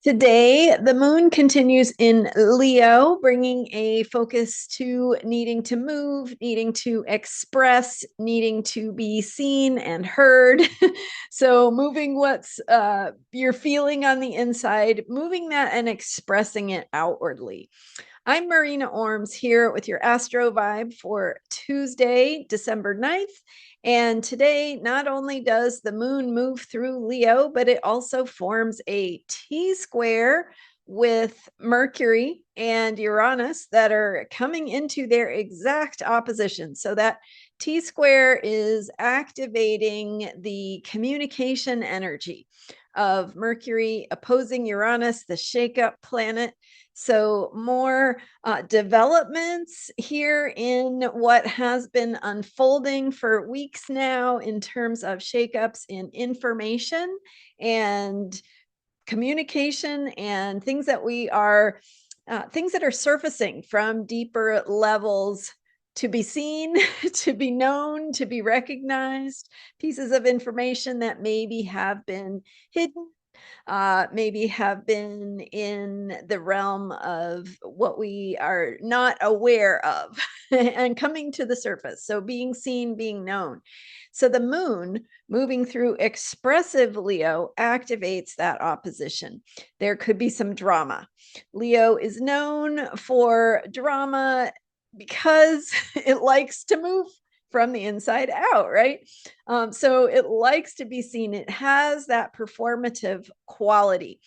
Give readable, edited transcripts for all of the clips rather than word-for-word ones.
Today, the moon continues in Leo, bringing a focus to needing to move, needing to express, needing to be seen and heard. So, moving what's you're feeling on the inside, moving that and expressing it outwardly. I'm Marina Orms here with your Astro vibe for Tuesday, December 9th. And today, not only does the moon move through Leo, but it also forms a T square with Mercury and Uranus that are coming into their exact opposition. So that T square is activating the communication energy of Mercury opposing Uranus, the shakeup planet. So, more developments here in what has been unfolding for weeks now in terms of shakeups in information and communication and things that things that are surfacing from deeper levels to be seen, to be known, to be recognized, pieces of information that maybe have been hidden, maybe have been in the realm of what we are not aware of and coming to the surface. So being seen, being known. So the moon moving through expressive Leo activates that opposition. There could be some drama. Leo is known for drama because it likes to move from the inside out, right? So it likes to be seen. It has that performative quality.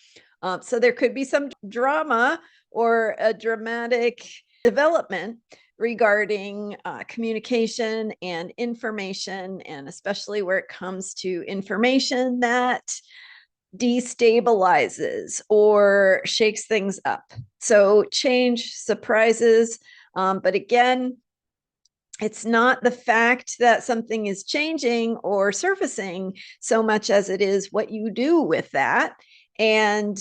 So there could be some drama or a dramatic development regarding communication and information, and especially where it comes to information that destabilizes or shakes things up. So change, surprises, but again, it's not the fact that something is changing or surfacing so much as it is what you do with that. And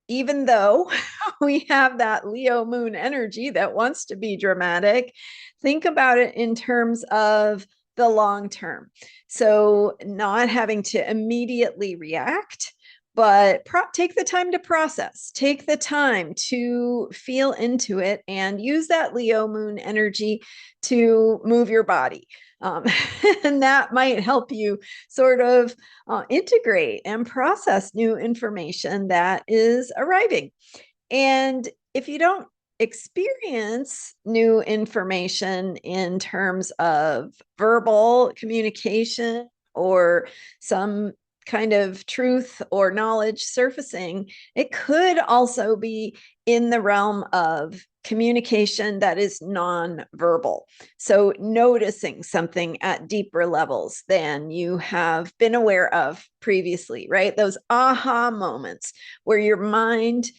even though we have that Leo moon energy that wants to be dramatic, think about it in terms of the long term. So, not having to immediately react, but take the time to process, take the time to feel into it, and use that Leo moon energy to move your body. Um, and that might help you sort of integrate and process new information that is arriving. And if you don't experience new information in terms of verbal communication or some kind of truth or knowledge surfacing, it could also be in the realm of communication that is non-verbal. So noticing something at deeper levels than you have been aware of previously, right? Those aha moments where your mind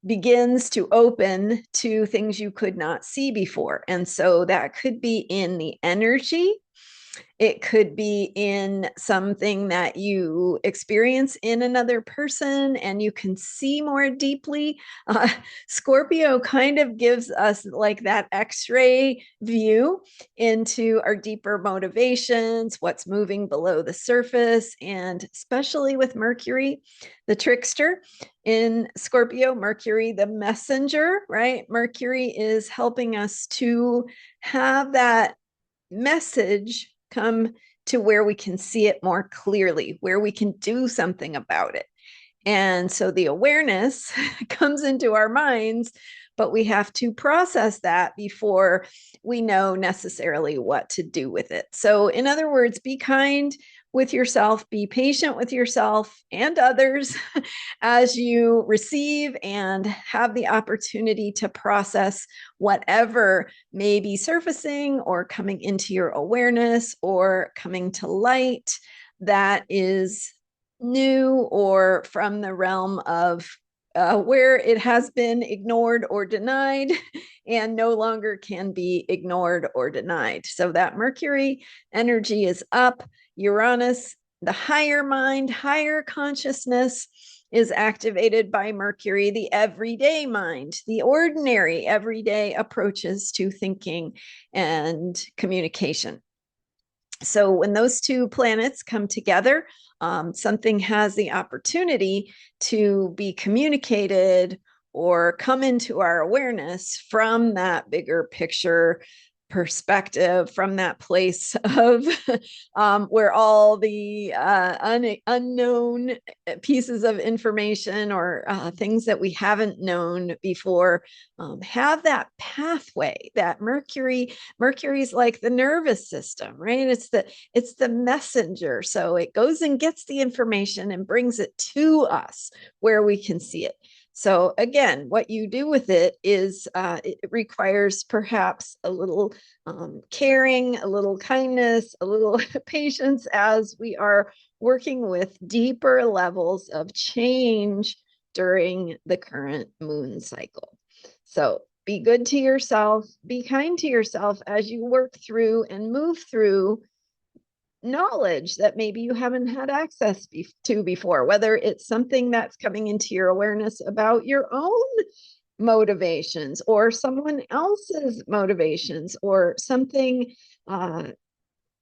begins to open to things you could not see before. And so that could be in the energy. It could be in something that you experience in another person and you can see more deeply. Scorpio kind of gives us like that X-ray view into our deeper motivations, what's moving below the surface, and especially with Mercury, the trickster in Scorpio, Mercury, the messenger, right? Mercury is helping us to have that message come to where we can see it more clearly, where we can do something about it. And so the awareness comes into our minds, but we have to process that before we know necessarily what to do with it. So, in other words, be kind with yourself, be patient with yourself and others as you receive and have the opportunity to process whatever may be surfacing or coming into your awareness or coming to light that is new or from the realm of where it has been ignored or denied and no longer can be ignored or denied. So that Mercury energy is up. Uranus, the higher mind, higher consciousness, is activated by Mercury, the everyday mind, the ordinary everyday approaches to thinking and communication. So when those two planets come together, something has the opportunity to be communicated or come into our awareness from that bigger picture perspective, from that place of where all the unknown pieces of information or things that we haven't known before have that pathway. That Mercury's like the nervous system, right? It's the messenger. So it goes and gets the information and brings it to us where we can see it. So again, what you do with it is it requires perhaps a little caring, a little kindness, a little patience as we are working with deeper levels of change during the current moon cycle. So be good to yourself, be kind to yourself as you work through and move through knowledge that maybe you haven't had access to before, whether it's something that's coming into your awareness about your own motivations or someone else's motivations or something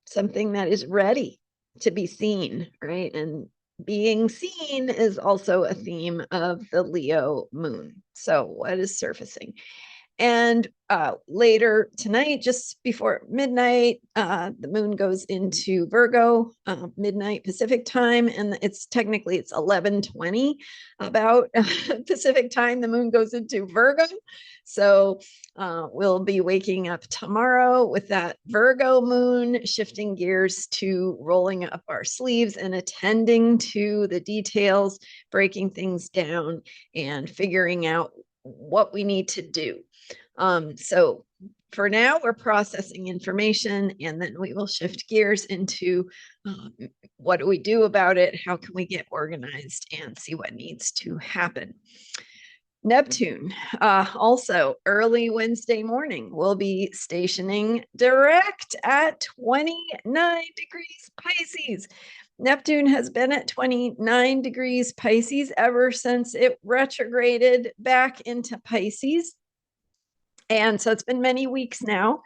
something that is ready to be seen, right? And being seen is also a theme of the Leo moon. So what is surfacing? And later tonight, just before midnight, the moon goes into Virgo, midnight Pacific time, and it's 11:20 about Pacific time. The moon goes into Virgo, so we'll be waking up tomorrow with that Virgo moon, shifting gears to rolling up our sleeves and attending to the details, breaking things down, and figuring out what we need to do. So for now, we're processing information, and then we will shift gears into what do we do about it? How can we get organized and see what needs to happen? Neptune, also early Wednesday morning, will be stationing direct at 29 degrees Pisces. Neptune has been at 29 degrees Pisces ever since it retrograded back into Pisces. And so it's been many weeks now.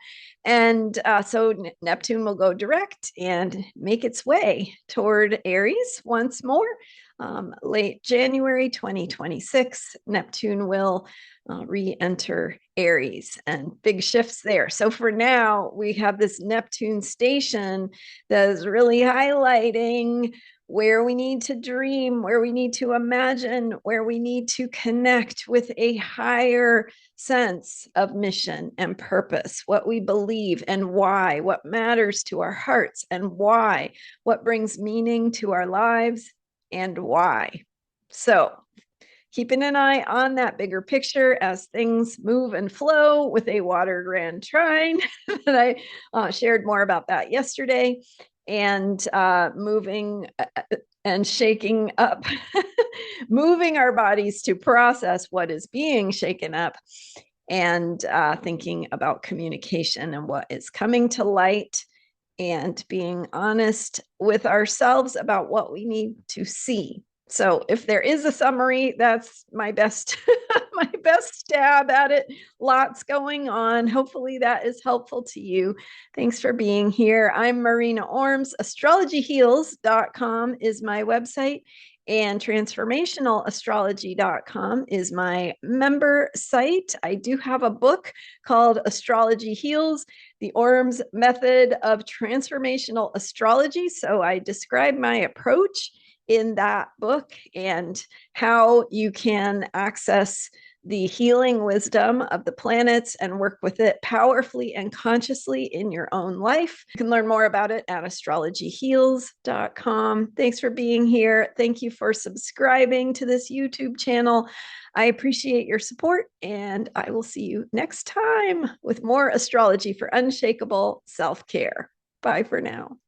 And so Neptune will go direct and make its way toward Aries once more. Late January 2026, Neptune will re-enter Aries, and big shifts there. So for now, we have this Neptune station that is really highlighting where we need to dream, where we need to imagine, where we need to connect with a higher sense of mission and purpose, what we believe and why, what matters to our hearts and why, what brings meaning to our lives and why. So keeping an eye on that bigger picture as things move and flow with a water grand trine. And I shared more about that yesterday. And moving and shaking up, moving our bodies to process what is being shaken up, and thinking about communication and what is coming to light, and being honest with ourselves about what we need to see. So if there is a summary, that's my best my best stab at it. Lots going on. Hopefully that is helpful to you. Thanks for being here. I'm Marina Orms. Astrologyheals.com is my website, and transformationalastrology.com is my member site. I do have a book called Astrology Heals, the Orms Method of Transformational Astrology. So I describe my approach in that book and how you can access the healing wisdom of the planets and work with it powerfully and consciously in your own life. You can learn more about it at astrologyheals.com. Thanks for being here. Thank you for subscribing to this YouTube channel. I appreciate your support, and I will see you next time with more astrology for unshakable self-care. Bye for now.